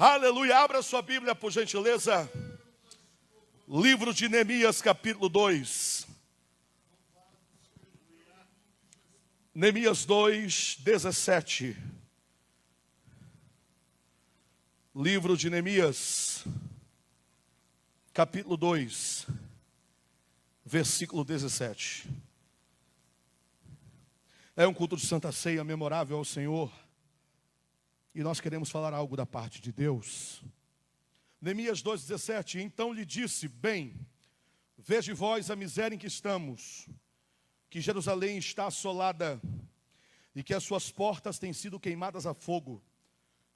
Aleluia, abra sua Bíblia por gentileza. Livro de Neemias, capítulo 2. Neemias 2, 17. Livro de Neemias, capítulo 2, versículo 17. É um culto de Santa Ceia memorável ao Senhor. E nós queremos falar algo da parte de Deus. Neemias 2,17. Então lhe disse: bem, vede vós a miséria em que estamos, que Jerusalém está assolada, e que as suas portas têm sido queimadas a fogo.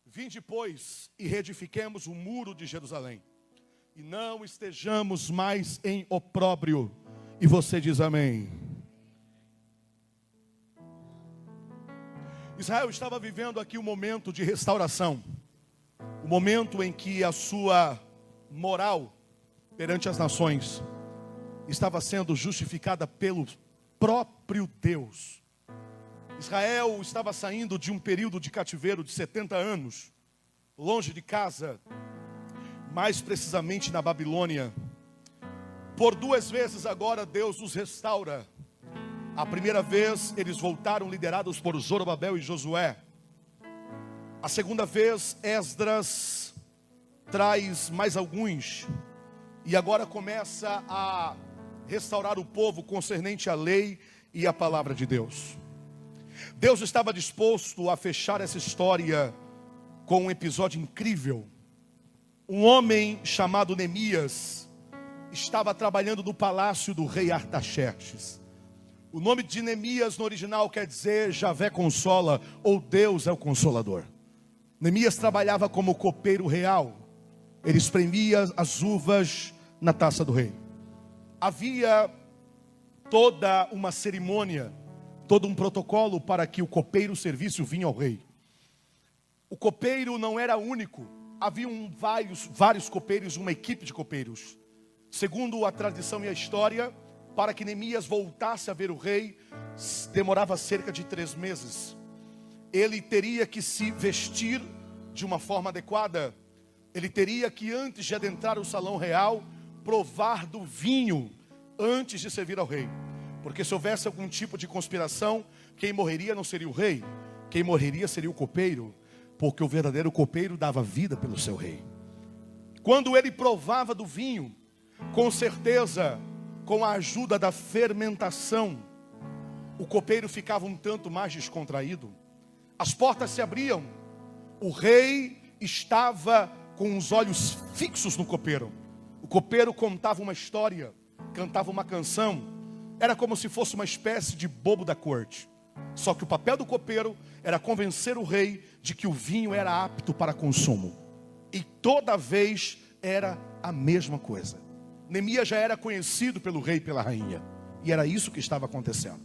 Vinde, pois, e reedifiquemos o muro de Jerusalém, e não estejamos mais em opróbrio. E você diz amém. Israel estava vivendo aqui um momento de restauração, o momento em que a sua moral perante as nações estava sendo justificada pelo próprio Deus. Israel estava saindo de um período de cativeiro de 70 anos, longe de casa, mais precisamente na Babilônia. Por duas vezes agora Deus os restaura. A primeira vez eles voltaram liderados por Zorobabel e Josué. A segunda vez Esdras traz mais alguns. E agora começa a restaurar o povo concernente à lei e à palavra de Deus. Deus estava disposto a fechar essa história com um episódio incrível. Um homem chamado Neemias estava trabalhando no palácio do rei Artaxerxes. O nome de Neemias no original quer dizer Javé consola, ou Deus é o consolador. Neemias trabalhava como copeiro real. Ele espremia as uvas na taça do rei. Havia toda uma cerimônia, todo um protocolo para que o copeiro servisse o vinho ao rei. O copeiro não era único. Haviam vários copeiros, uma equipe de copeiros. Segundo a tradição e a história, para que Neemias voltasse a ver o rei, demorava cerca de 3 meses. Ele teria que se vestir de uma forma adequada. Ele teria que, antes de adentrar o salão real, provar do vinho antes de servir ao rei. Porque se houvesse algum tipo de conspiração, quem morreria não seria o rei, quem morreria seria o copeiro, porque o verdadeiro copeiro dava vida pelo seu rei. Quando ele provava do vinho, com certeza, com a ajuda da fermentação, o copeiro ficava um tanto mais descontraído. As portas se abriam. O rei estava com os olhos fixos no copeiro. O copeiro contava uma história, cantava uma canção. Era como se fosse uma espécie de bobo da corte. Só que o papel do copeiro era convencer o rei de que o vinho era apto para consumo. E toda vez era a mesma coisa. Neemias já era conhecido pelo rei e pela rainha. E era isso que estava acontecendo.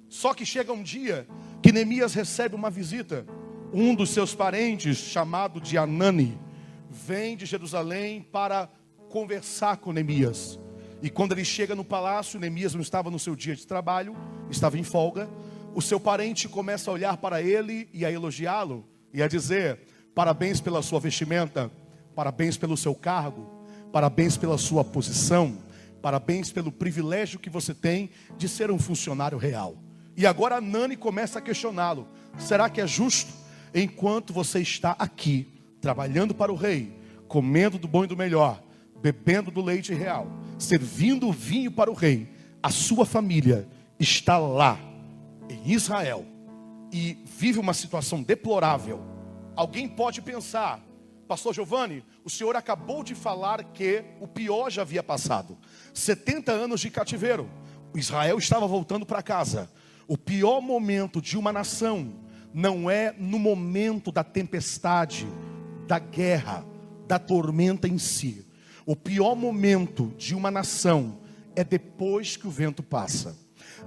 Só que chega um dia que Neemias recebe uma visita. Um dos seus parentes, chamado de Anani, vem de Jerusalém para conversar com Neemias. E quando ele chega no palácio, Neemias não estava no seu dia de trabalho, estava em folga. O seu parente começa a olhar para ele e a elogiá-lo. E a dizer: parabéns pela sua vestimenta, parabéns pelo seu cargo, parabéns pela sua posição, parabéns pelo privilégio que você tem de ser um funcionário real. E agora Anani começa a questioná-lo: será que é justo, enquanto você está aqui, trabalhando para o rei, comendo do bom e do melhor, bebendo do leite real, servindo o vinho para o rei, a sua família está lá, em Israel, e vive uma situação deplorável? Alguém pode pensar: Pastor Giovanni, o senhor acabou de falar que o pior já havia passado. 70 anos de cativeiro. Israel estava voltando para casa. O pior momento de uma nação não é no momento da tempestade, da guerra, da tormenta em si. O pior momento de uma nação é depois que o vento passa,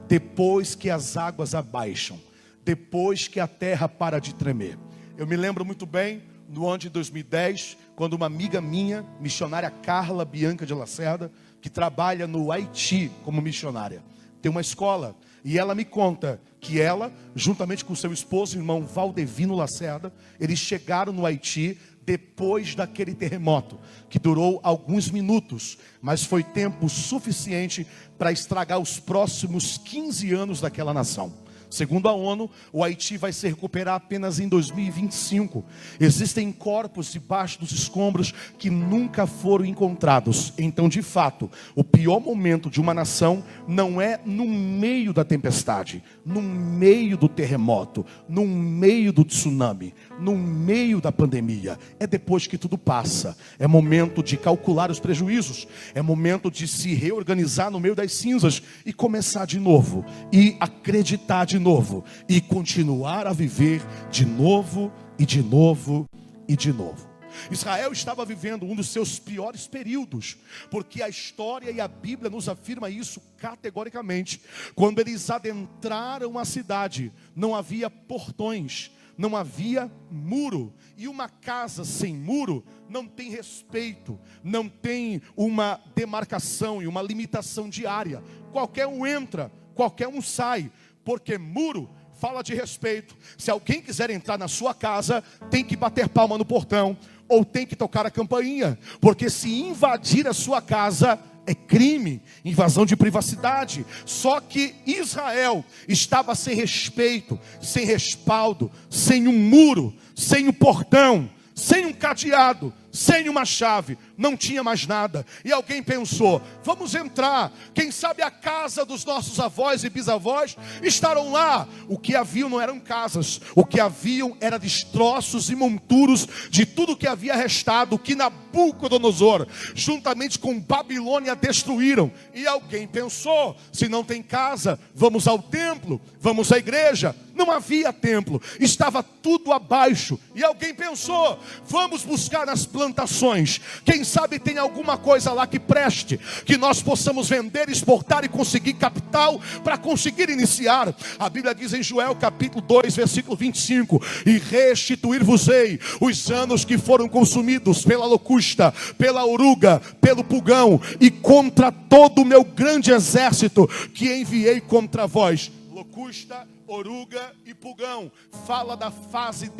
depois que as águas abaixam, depois que a terra para de tremer. Eu me lembro muito bem, no ano de 2010, quando uma amiga minha, missionária Carla Bianca de Lacerda, que trabalha no Haiti como missionária, tem uma escola, E ela me conta que ela, juntamente com seu esposo, irmão Valdevino Lacerda, eles chegaram no Haiti depois daquele terremoto, que durou alguns minutos, mas foi tempo suficiente para estragar os próximos 15 anos daquela nação. Segundo a ONU, o Haiti vai se recuperar apenas em 2025. Existem corpos debaixo dos escombros que nunca foram encontrados. Então, de fato, o pior momento de uma nação não é no meio da tempestade, no meio do terremoto, no meio do tsunami, no meio da pandemia. É depois que tudo passa. É momento de calcular os prejuízos. É momento de se reorganizar no meio das cinzas e começar de novo. E acreditar de novo. E continuar a viver de novo e de novo e de novo. Israel estava vivendo um dos seus piores períodos, porque a história e a Bíblia nos afirma isso categoricamente. Quando eles adentraram a cidade, não havia portões, não havia muro, e uma casa sem muro não tem respeito, não tem uma demarcação e uma limitação de área. Qualquer um entra, qualquer um sai, porque muro fala de respeito. Se alguém quiser entrar na sua casa, tem que bater palma no portão, ou tem que tocar a campainha, porque se invadir a sua casa é crime, invasão de privacidade. Só que Israel estava sem respeito, sem respaldo, sem um muro, sem um portão, sem um cadeado, sem uma chave, não tinha mais nada. E alguém pensou, vamos entrar, quem sabe a casa dos nossos avós e bisavós estarão lá. O que haviam não eram casas, o que haviam era destroços e monturos de tudo que havia restado, que Nabucodonosor, juntamente com Babilônia, destruíram. E alguém pensou, se não tem casa, vamos ao templo, vamos à igreja. Não havia templo, estava tudo abaixo. E alguém pensou, vamos buscar nas plantações, quem sabe tem alguma coisa lá que preste, que nós possamos vender, exportar e conseguir capital para conseguir iniciar. A Bíblia diz em Joel capítulo 2 versículo 25: e restituir-vos-ei os anos que foram consumidos pela locusta, pela oruga, pelo pulgão, e contra todo o meu grande exército que enviei contra vós. Locusta, oruga e pulgão fala da fase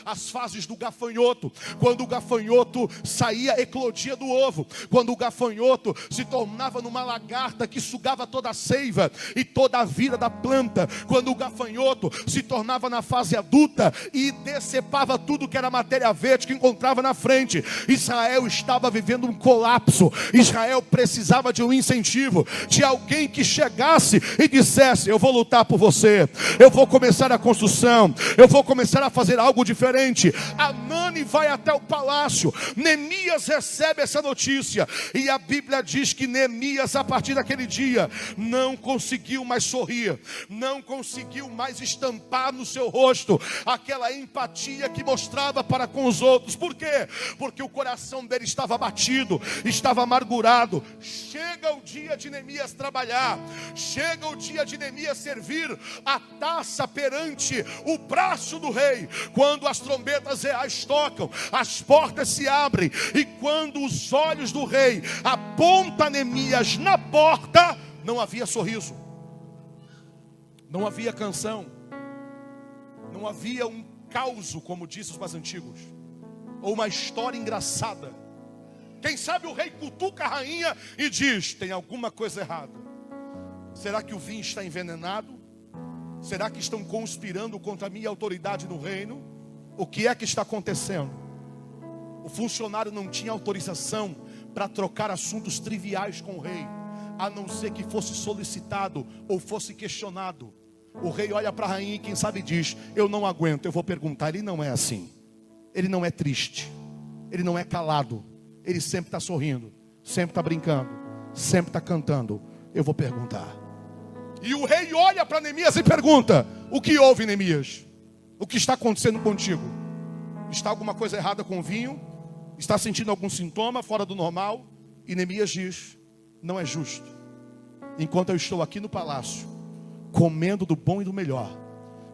as fases do gafanhoto. Quando o gafanhoto saía, eclodia do ovo. Quando o gafanhoto se tornava numa lagarta que sugava toda a seiva e toda a vida da planta. Quando o gafanhoto se tornava na fase adulta e decepava tudo que era matéria verde que encontrava na frente. Israel estava vivendo um colapso. Israel precisava de um incentivo, de alguém que chegasse e dissesse: eu vou lutar por você, eu vou começar a construção, eu vou começar a fazer algo diferente. Anani vai até o palácio, Neemias recebe essa notícia, e a Bíblia diz que Neemias, a partir daquele dia, não conseguiu mais sorrir, não conseguiu mais estampar no seu rosto aquela empatia que mostrava para com os outros. Por quê? Porque o coração dele estava abatido, estava amargurado. Chega o dia de Neemias trabalhar, chega o dia de Neemias servir a taça perante o braço do rei. Quando as trombetas reais tocam, as portas se abrem, e quando os olhos do rei apontam Neemias na porta, não havia sorriso, não havia canção, não havia um caos, como dizem os mais antigos, ou uma história engraçada. Quem sabe o rei cutuca a rainha e diz: tem alguma coisa errada. Será que o vinho está envenenado? Será que estão conspirando contra a minha autoridade no reino? O que é que está acontecendo? O funcionário não tinha autorização para trocar assuntos triviais com o rei, a não ser que fosse solicitado ou fosse questionado. O rei olha para a rainha e quem sabe diz: eu não aguento, eu vou perguntar. Ele não é assim, ele não é triste, ele não é calado, ele sempre está sorrindo, sempre está brincando, sempre está cantando. Eu vou perguntar. E o rei olha para Neemias e pergunta: o que houve, Neemias? O que está acontecendo contigo? Está alguma coisa errada com o vinho? Está sentindo algum sintoma fora do normal? E Neemias diz: não é justo. Enquanto eu estou aqui no palácio, comendo do bom e do melhor,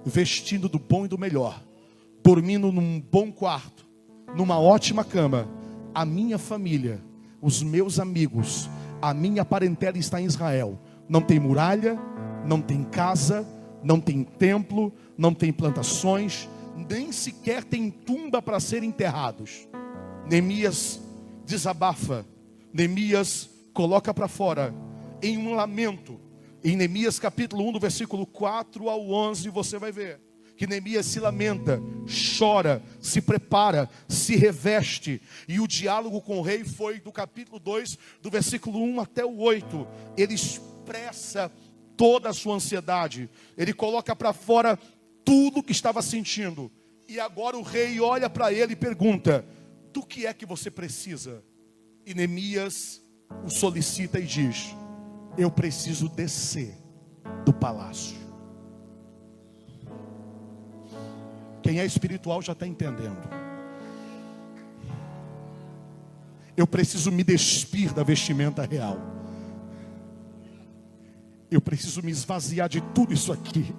vestindo do bom e do melhor, dormindo num bom quarto, numa ótima cama, a minha família, os meus amigos, a minha parentela está em Israel. Não tem muralha, não tem casa, não tem templo, não tem plantações, nem sequer tem tumba para serem enterrados. Neemias desabafa, Neemias coloca para fora, em um lamento. Em Neemias capítulo 1, do versículo 4 ao 11, você vai ver que Neemias se lamenta, chora, se prepara, se reveste. E o diálogo com o rei foi do capítulo 2, do versículo 1 até o 8. Ele expressa toda a sua ansiedade. Ele coloca para fora tudo que estava sentindo. E agora o rei olha para ele e pergunta: do que é que você precisa? E Neemias o solicita e diz: eu preciso descer do palácio. Quem é espiritual já está entendendo. Eu preciso me despir da vestimenta real. Eu preciso me esvaziar de tudo isso aqui.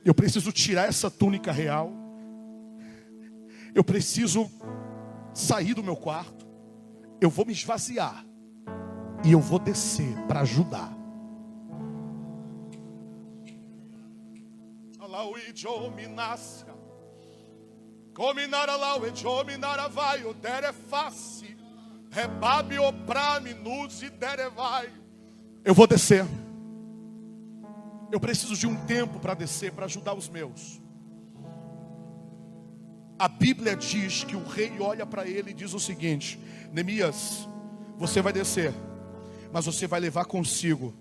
Eu preciso tirar essa túnica real. Eu preciso sair do meu quarto. Eu vou me esvaziar. E eu vou descer para ajudar. Eu vou descer. Eu preciso de um tempo para descer, para ajudar os meus. A Bíblia diz que o rei olha para ele e diz o seguinte: Neemias, você vai descer, mas você vai levar consigo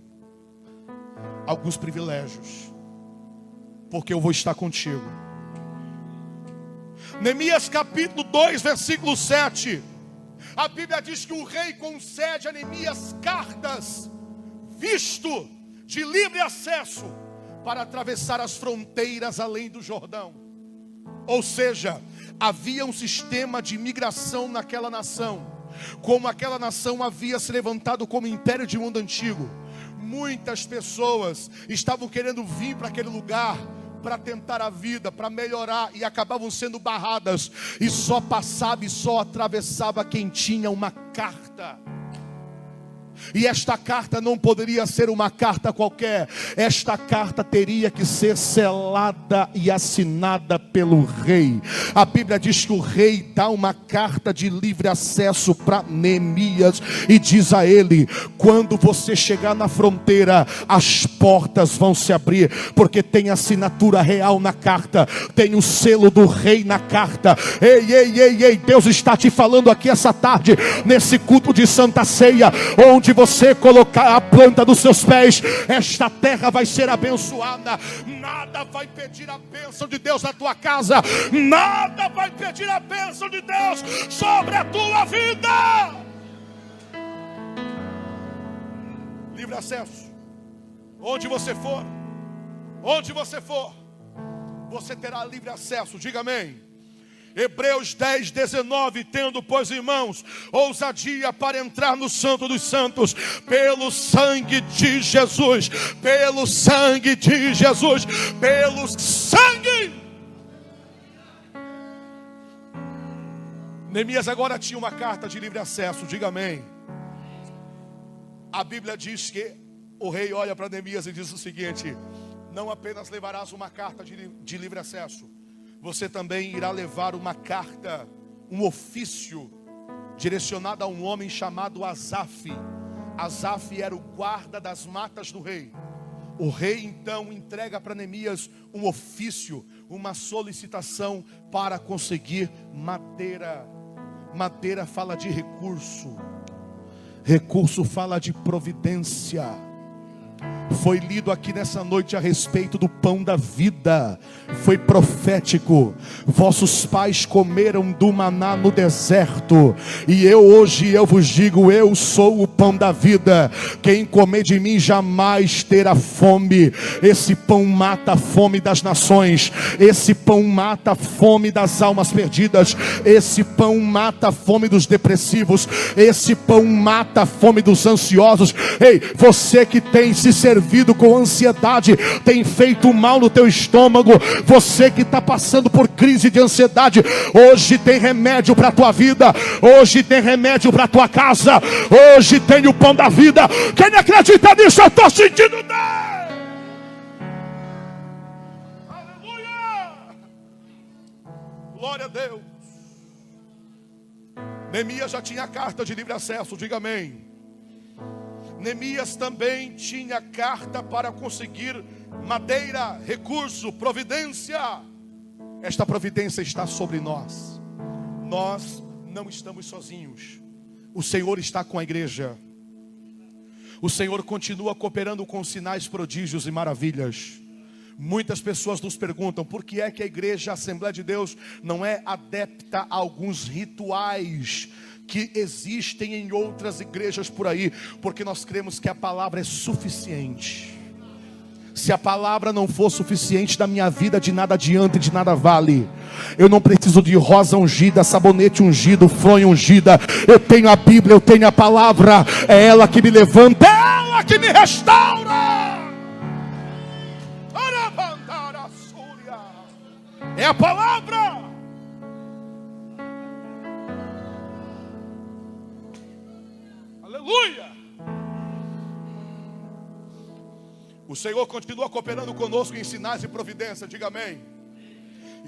alguns privilégios, porque eu vou estar contigo. Neemias capítulo 2, versículo 7. A Bíblia diz que o rei concede a Neemias cartas, visto de livre acesso, para atravessar as fronteiras além do Jordão. Ou seja, havia um sistema de imigração naquela nação. Como aquela nação havia se levantado como império de mundo antigo, muitas pessoas estavam querendo vir para aquele lugar para tentar a vida, para melhorar, e acabavam sendo barradas. E só passava e só atravessava quem tinha uma carta. E esta carta não poderia ser uma carta qualquer. Esta carta teria que ser selada e assinada pelo rei. A Bíblia diz que o rei dá uma carta de livre acesso para Neemias e diz a ele: quando você chegar na fronteira, as portas vão se abrir, porque tem assinatura real na carta, tem o selo do rei na carta. Ei, Deus está te falando aqui essa tarde, nesse culto de Santa Ceia, onde você colocar a planta dos seus pés, esta terra vai ser abençoada. Nada vai pedir a bênção de Deus na tua casa, nada vai pedir a bênção de Deus sobre a tua vida. Livre acesso. Onde você for, você terá livre acesso. Diga amém. Hebreus 10, 19. Tendo, pois, irmãos, ousadia para entrar no Santo dos Santos, pelo sangue de Jesus, pelo sangue de Jesus, pelo sangue. Neemias agora tinha uma carta de livre acesso. Diga amém. A Bíblia diz que o rei olha para Neemias e diz o seguinte: não apenas levarás uma carta de livre acesso, você também irá levar uma carta, um ofício, direcionado a um homem chamado Asaf. Asaf era o guarda das matas do rei. O rei então entrega para Neemias um ofício, uma solicitação para conseguir madeira. Madeira fala de recurso, recurso fala de providência. Foi lido aqui nessa noite a respeito do pão da vida. Foi profético. Vossos pais comeram do maná no deserto, e hoje eu vos digo: eu sou o pão da vida. Quem comer de mim jamais terá fome. Esse pão mata a fome das nações. Esse pão mata a fome das almas perdidas. Esse pão mata a fome dos depressivos. Esse pão mata a fome dos ansiosos. Ei, você que tem se servido vivido com ansiedade tem feito mal no teu estômago. Você que está passando por crise de ansiedade, hoje tem remédio para a tua vida, hoje tem remédio para a tua casa, hoje tem o pão da vida. Quem acredita nisso, eu estou sentindo Deus. Aleluia, glória a Deus. Neemias já tinha carta de livre acesso, diga amém. Neemias também tinha carta para conseguir madeira, recurso, providência. Esta providência está sobre nós. Nós não estamos sozinhos. O Senhor está com a igreja. O Senhor continua cooperando com sinais, prodígios e maravilhas. Muitas pessoas nos perguntam por que é que a igreja, a Assembleia de Deus, não é adepta a alguns rituais que existem em outras igrejas por aí. Porque nós cremos que a palavra é suficiente. Se a palavra não for suficiente na minha vida, de nada adianta e de nada vale. Eu não preciso de rosa ungida, sabonete ungido, fronha ungida. Eu tenho a Bíblia, eu tenho a palavra. É ela que me levanta, é ela que me restaura. É a palavra. Aleluia. O Senhor continua cooperando conosco em sinais e providência, diga amém.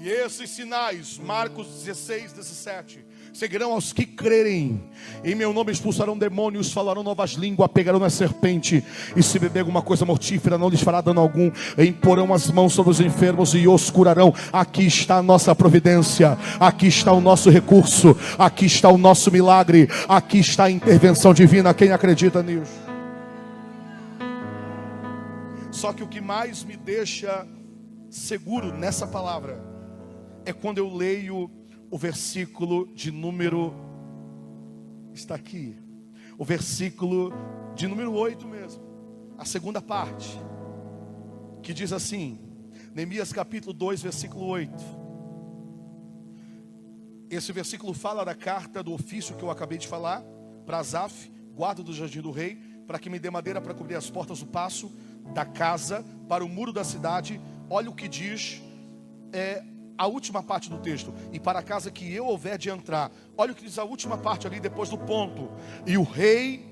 E esses sinais, Marcos 16, 17, seguirão aos que crerem. Em meu nome expulsarão demônios, falarão novas línguas, pegarão na serpente, e se beber alguma coisa mortífera, não lhes fará dano algum. Imporão as mãos sobre os enfermos e os curarão. Aqui está a nossa providência, aqui está o nosso recurso, aqui está o nosso milagre, aqui está a intervenção divina. Quem acredita nisso? Só que o que mais me deixa seguro nessa palavra é quando eu leio o versículo de número, está aqui, o versículo de número 8 mesmo, a segunda parte, que diz assim, Neemias capítulo 2, versículo 8. Esse versículo fala da carta do ofício que eu acabei de falar, para Asaf, guarda do jardim do rei, para que me dê madeira para cobrir as portas do paço da casa, para o muro da cidade. Olha o que diz a última parte do texto: e para a casa que eu houver de entrar. Olha o que diz a última parte ali depois do ponto. E o rei,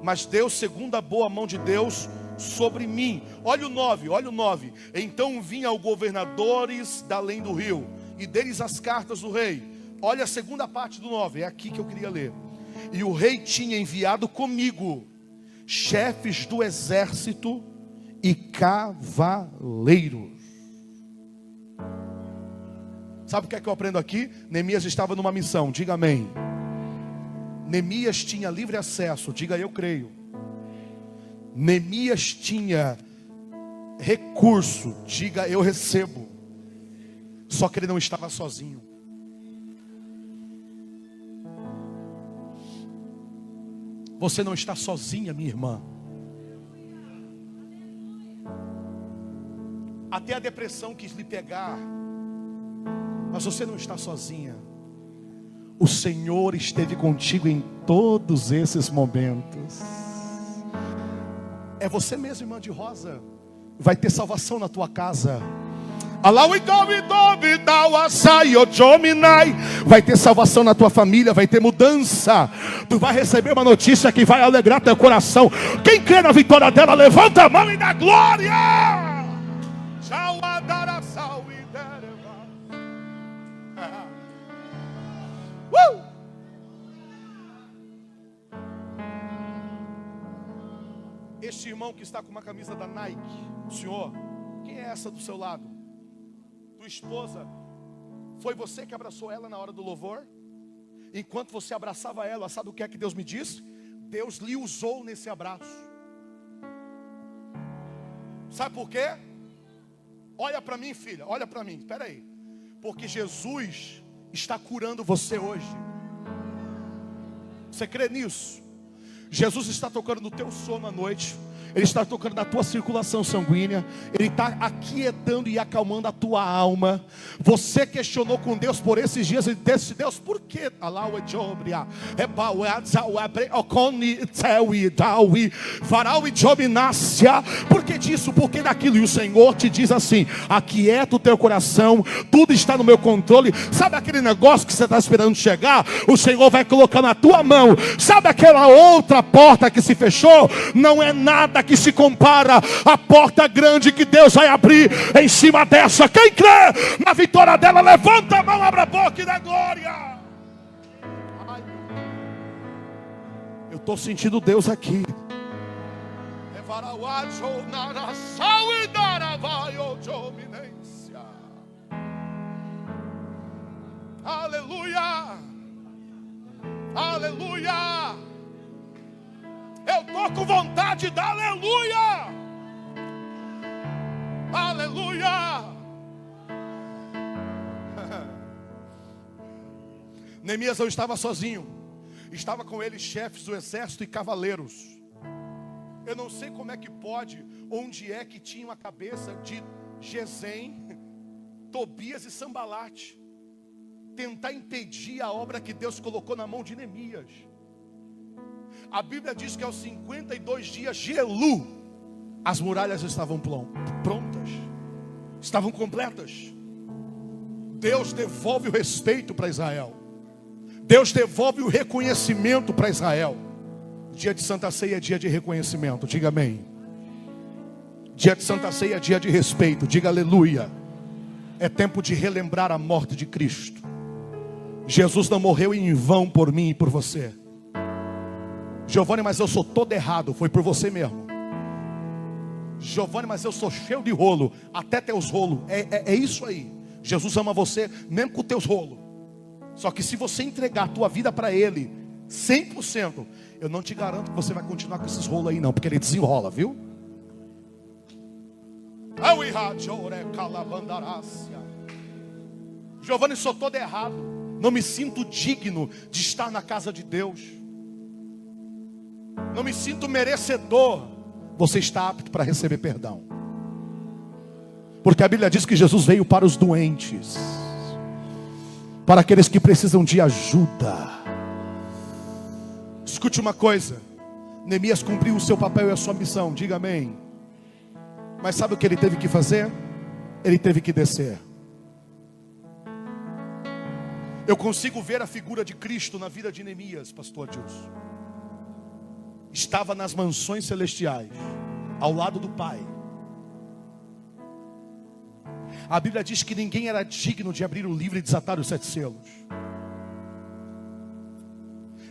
mas Deus, segundo a boa mão de Deus, sobre mim. Olha o 9, olha o 9. Então vinham governadores da além do rio, e deles as cartas do rei. Olha a segunda parte do 9, é aqui que eu queria ler. E o rei tinha enviado comigo chefes do exército e cavaleiros. Sabe o que é que eu aprendo aqui? Neemias estava numa missão, diga amém. Neemias tinha livre acesso, diga eu creio. Neemias tinha recurso, diga eu recebo. Só que ele não estava sozinho. Você não está sozinha, minha irmã. Até a depressão quis lhe pegar, mas você não está sozinha. O Senhor esteve contigo em todos esses momentos. É você mesmo, irmã de rosa. Vai ter salvação na tua casa. Vai ter salvação na tua família, vai ter mudança. Tu vai receber uma notícia que vai alegrar teu coração. Quem crê na vitória dela, levanta a mão e dá glória. Este irmão que está com uma camisa da Nike, o senhor, quem é essa do seu lado? Tua esposa? Foi você que abraçou ela na hora do louvor? Enquanto você abraçava ela, sabe o que é que Deus me disse? Deus lhe usou nesse abraço. Sabe por quê? Olha para mim, filha, olha para mim, espera aí. Porque Jesus está curando você hoje. Você crê nisso? Jesus está tocando no teu sono à noite. Ele está tocando na tua circulação sanguínea. Ele está aquietando e acalmando a tua alma. Você questionou com Deus por esses dias e disse: Deus, por que? Por que disso? Por que daquilo? E o Senhor te diz assim: aquieta o teu coração, tudo está no meu controle. Sabe aquele negócio que você está esperando chegar? O Senhor vai colocar na tua mão. Sabe aquela outra porta que se fechou? Não é nada que se compara à porta grande que Deus vai abrir em cima dessa. Quem crê na vitória dela, levanta a mão, abre a boca e dá glória. Eu estou sentindo Deus aqui. Aleluia. Aleluia. Eu estou com vontade de aleluia. Aleluia. Neemias não estava sozinho. Estava com ele chefes do exército e cavaleiros. Eu não sei como é que pode, onde é que tinha a cabeça de Gesem, Tobias e Sambalate tentar impedir a obra que Deus colocou na mão de Neemias. A Bíblia diz que aos 52 dias de Elu, as muralhas estavam prontas, estavam completas. Deus devolve o respeito para Israel. Deus devolve o reconhecimento para Israel. Dia de Santa Ceia é dia de reconhecimento, diga amém. Dia de Santa Ceia é dia de respeito, diga aleluia. É tempo de relembrar a morte de Cristo. Jesus não morreu em vão por mim e por você. Giovanni, mas eu sou todo errado. Foi por você mesmo. Giovanni, mas eu sou cheio de rolo. Até teus rolos. É isso aí. Jesus ama você mesmo com teus rolos. Só que se você entregar a tua vida para Ele 100%, eu não te garanto que você vai continuar com esses rolos aí não. Porque Ele desenrola, viu? Giovanni, sou todo errado. Não me sinto digno de estar na casa de Deus. Não me sinto merecedor. Você está apto para receber perdão. Porque a Bíblia diz que Jesus veio para os doentes, para aqueles que precisam de ajuda. Escute uma coisa. Neemias cumpriu o seu papel e a sua missão. Diga amém. Mas sabe o que ele teve que fazer? Ele teve que descer. Eu consigo ver a figura de Cristo na vida de Neemias, pastor Dilson. Estava nas mansões celestiais, ao lado do Pai. A Bíblia diz que ninguém era digno de abrir o livro e desatar os 7 selos.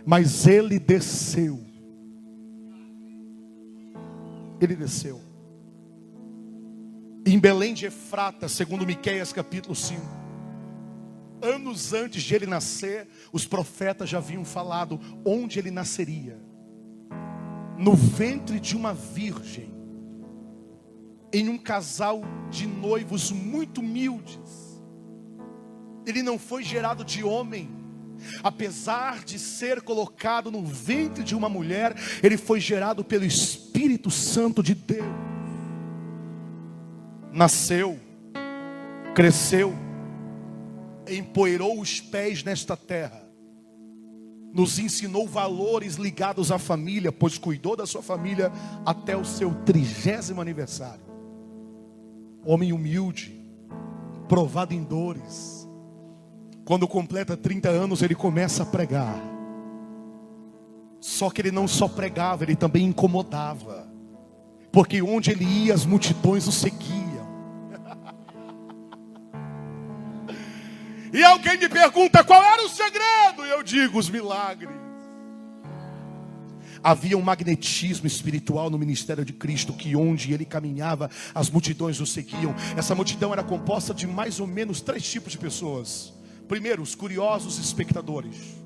Mas ele desceu. Ele desceu. Em Belém de Efrata, segundo Miqueias capítulo 5. Anos antes de ele nascer, os profetas já haviam falado onde ele nasceria. No ventre de uma virgem, em um casal de noivos muito humildes. Ele não foi gerado de homem. Apesar de ser colocado no ventre de uma mulher, ele foi gerado pelo Espírito Santo de Deus. Nasceu, cresceu, empoeirou os pés nesta terra, nos ensinou valores ligados à família, pois cuidou da sua família até o seu 30º aniversário. Homem humilde, provado em dores. Quando completa 30 anos, ele começa a pregar. Só que ele não só pregava, ele também incomodava. Porque onde ele ia, as multidões o seguiam. E alguém me pergunta qual era o segredo, e eu digo: os milagres. Havia um magnetismo espiritual no ministério de Cristo, que onde ele caminhava, as multidões o seguiam. Essa multidão era composta de mais ou menos 3 tipos de pessoas. Primeiro, os curiosos espectadores,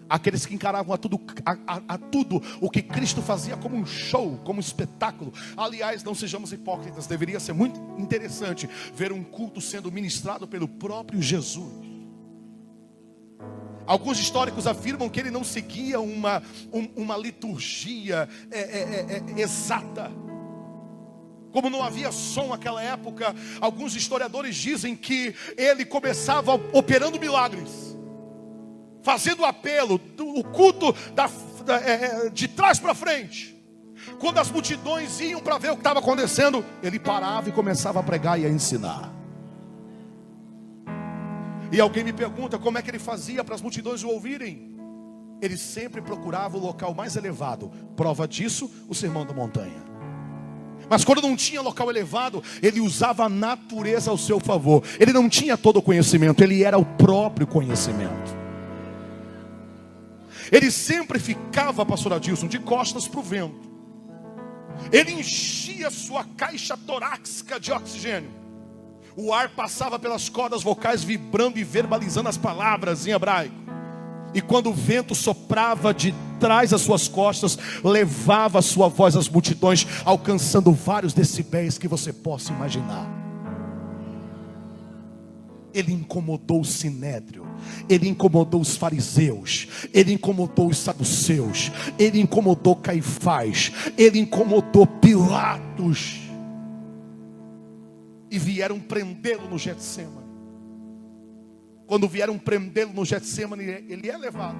aqueles que encaravam a tudo o que Cristo fazia como um show, como um espetáculo. Aliás, não sejamos hipócritas, deveria ser muito interessante ver um culto sendo ministrado pelo próprio Jesus. Alguns históricos afirmam que ele não seguia uma liturgia exata. Como não havia som naquela época, alguns historiadores dizem que ele começava operando milagres, fazendo apelo, o culto de trás para frente. Quando as multidões iam para ver o que estava acontecendo, ele parava e começava a pregar e a ensinar. E alguém me pergunta como é que ele fazia para as multidões o ouvirem. Ele sempre procurava o local mais elevado. Prova disso, o Sermão da Montanha. Mas quando não tinha local elevado, ele usava a natureza ao seu favor. Ele não tinha todo o conhecimento, ele era o próprio conhecimento. Ele sempre ficava, pastor Adilson, de costas para o vento. Ele enchia sua caixa torácica de oxigênio. O ar passava pelas cordas vocais, vibrando e verbalizando as palavras em hebraico. E quando o vento soprava de trás das suas costas, levava a sua voz às multidões, alcançando vários decibéis que você possa imaginar. Ele incomodou o sinédrio, ele incomodou os fariseus, ele incomodou os saduceus, ele incomodou Caifás, ele incomodou Pilatos. E vieram prendê-lo no Getsemane. Quando vieram prendê-lo no Getsemane, ele é levado.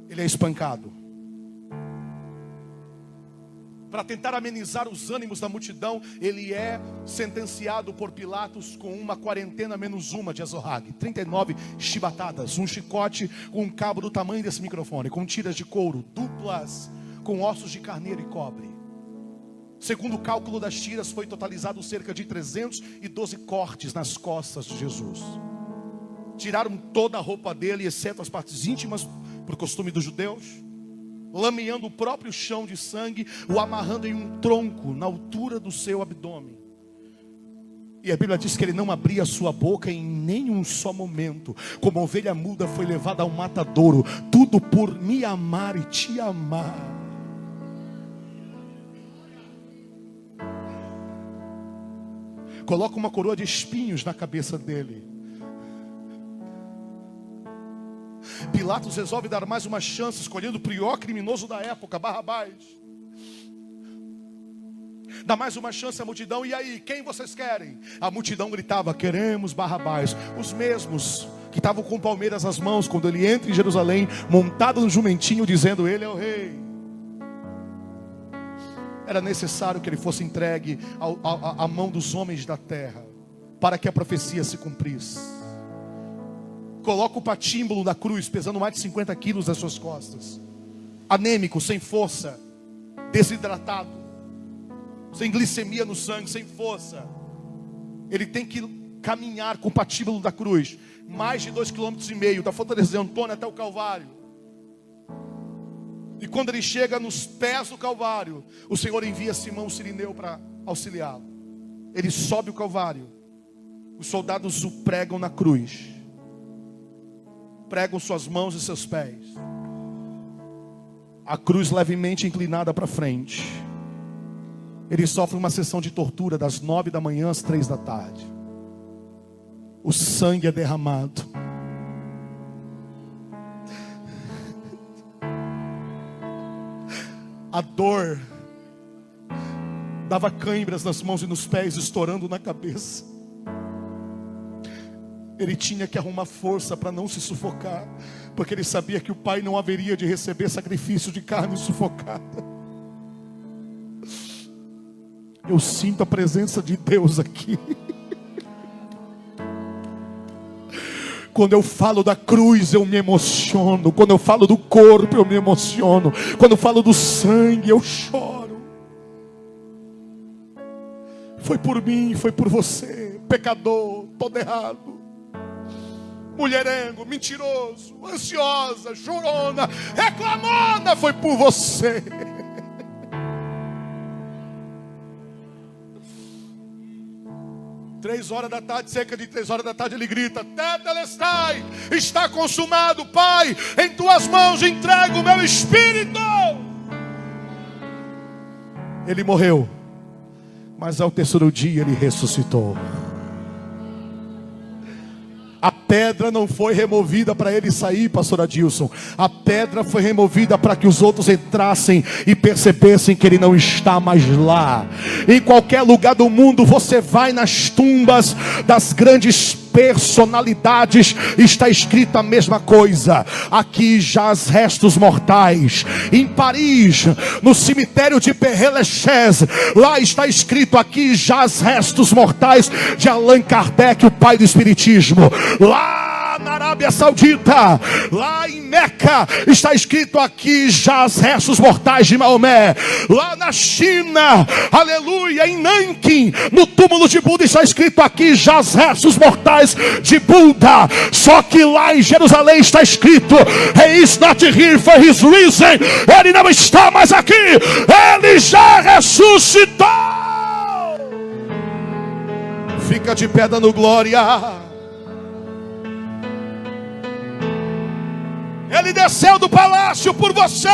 Ele é espancado. Para tentar amenizar os ânimos da multidão, ele é sentenciado por Pilatos com uma quarentena menos uma de azorrague. 39 chibatadas, um chicote com um cabo do tamanho desse microfone, com tiras de couro duplas, com ossos de carneiro e cobre. Segundo o cálculo das tiras, foi totalizado cerca de 312 cortes nas costas de Jesus. Tiraram toda a roupa dele, exceto as partes íntimas, por costume dos judeus, lameando o próprio chão de sangue, o amarrando em um tronco na altura do seu abdômen. E a Bíblia diz que ele não abria a sua boca em nenhum só momento. Como a ovelha muda foi levada ao matadouro, tudo por me amar e te amar. Coloca uma coroa de espinhos na cabeça dele. Pilatos resolve dar mais uma chance, escolhendo o pior criminoso da época, Barrabás. Dá mais uma chance à multidão. E aí, quem vocês querem? A multidão gritava: queremos Barrabás. Os mesmos que estavam com palmeiras nas mãos quando ele entra em Jerusalém, montado no jumentinho, dizendo: ele é o rei. Era necessário que ele fosse entregue à mão dos homens da terra, para que a profecia se cumprisse. Coloca o patímbulo da cruz, pesando mais de 50 quilos nas suas costas, anêmico, sem força, desidratado, sem glicemia no sangue, sem força. Ele tem que caminhar com o patíbulo da cruz, mais de 2,5 km, da Fortaleza de Antônio até o Calvário. E quando ele chega nos pés do Calvário, o Senhor envia Simão Cirineu para auxiliá-lo. Ele sobe o Calvário. Os soldados o pregam na cruz. Pregam suas mãos e seus pés. A cruz levemente inclinada para frente. Ele sofre uma sessão de tortura das 9 da manhã às 3 da tarde. O sangue é derramado. A dor dava cãibras nas mãos e nos pés, estourando na cabeça. Ele tinha que arrumar força para não se sufocar, porque ele sabia que o Pai não haveria de receber sacrifício de carne sufocada. Eu sinto a presença de Deus aqui. Quando eu falo da cruz, eu me emociono. Quando eu falo do corpo, eu me emociono. Quando eu falo do sangue, eu choro. Foi por mim, foi por você, pecador, todo errado, mulherengo, mentiroso, ansiosa, chorona, reclamona, foi por você. 3 horas da tarde, cerca de 3 horas da tarde, ele grita: Tetelestai, está consumado, Pai, em tuas mãos entrego o meu espírito. Ele morreu, mas ao terceiro dia ele ressuscitou. A pedra não foi removida para ele sair, pastor Adilson. A pedra foi removida para que os outros entrassem e percebessem que ele não está mais lá. Em qualquer lugar do mundo você vai nas tumbas das grandes personalidades, está escrito a mesma coisa. Aqui jaz restos mortais. Em Paris, no cemitério de Père Lachaise, lá está escrito: aqui jaz restos mortais de Allan Kardec, o pai do espiritismo. Lá na Arábia Saudita, lá em Meca, está escrito: aqui jaz restos mortais de Maomé. Lá na China, aleluia, em Nanquim, no túmulo de Buda, está escrito: aqui jaz restos mortais de Buda. Só que lá em Jerusalém está escrito: He is not here for his reason. Ele não está mais aqui, ele já ressuscitou. Fica de pé dando glória. Ele desceu do palácio por você,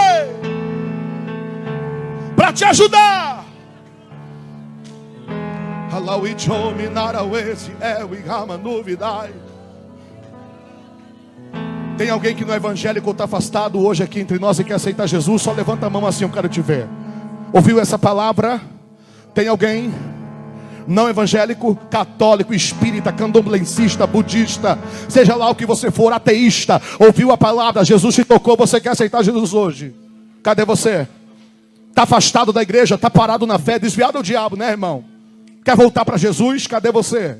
para te ajudar. Tem alguém que não é evangélico ou está afastado hoje aqui entre nós e quer aceitar Jesus? Só levanta a mão assim, eu quero te ver. Ouviu essa palavra? Tem alguém não evangélico, católico, espírita, candomblessista, budista, seja lá o que você for, ateísta, ouviu a palavra, Jesus te tocou, você quer aceitar Jesus hoje? Cadê você? Está afastado da igreja, está parado na fé, desviado ao diabo, né, irmão? Quer voltar para Jesus? Cadê você?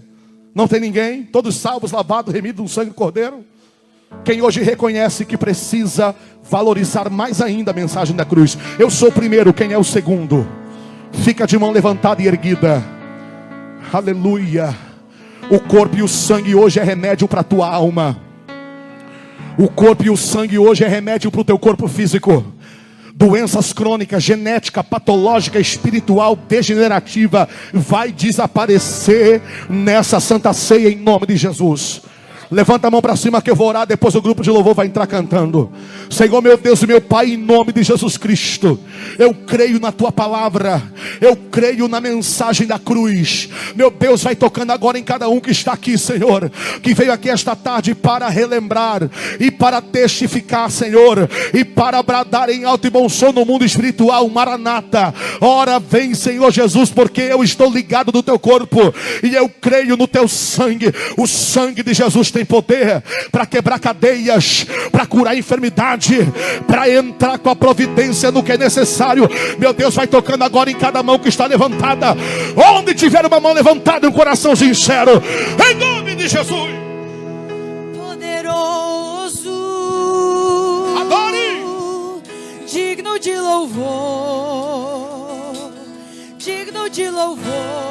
Não tem ninguém? Todos salvos, lavados, remidos no sangue do Cordeiro? Quem hoje reconhece que precisa valorizar mais ainda a mensagem da cruz? Eu sou o primeiro, quem é o segundo? Fica de mão levantada e erguida. Aleluia. O corpo e o sangue hoje é remédio para a tua alma. O corpo e o sangue hoje é remédio para o teu corpo físico. Doenças crônicas, genética, patológica, espiritual, degenerativa, vai desaparecer nessa santa ceia em nome de Jesus. Levanta a mão para cima que eu vou orar. Depois o grupo de louvor vai entrar cantando. Senhor meu Deus e meu Pai, em nome de Jesus Cristo, eu creio na tua palavra, eu creio na mensagem da cruz. Meu Deus, vai tocando agora em cada um que está aqui, Senhor, que veio aqui esta tarde para relembrar e para testificar, Senhor, e para bradar em alto e bom som no mundo espiritual: Maranata, ora vem, Senhor Jesus, porque eu estou ligado no teu corpo e eu creio no teu sangue. O sangue de Jesus tem poder para quebrar cadeias, para curar enfermidade, para entrar com a providência no que é necessário. Meu Deus, vai tocando agora em cada mão que está levantada. Onde tiver uma mão levantada e um coração sincero, em nome de Jesus. Poderoso, adore, digno de louvor, digno de louvor.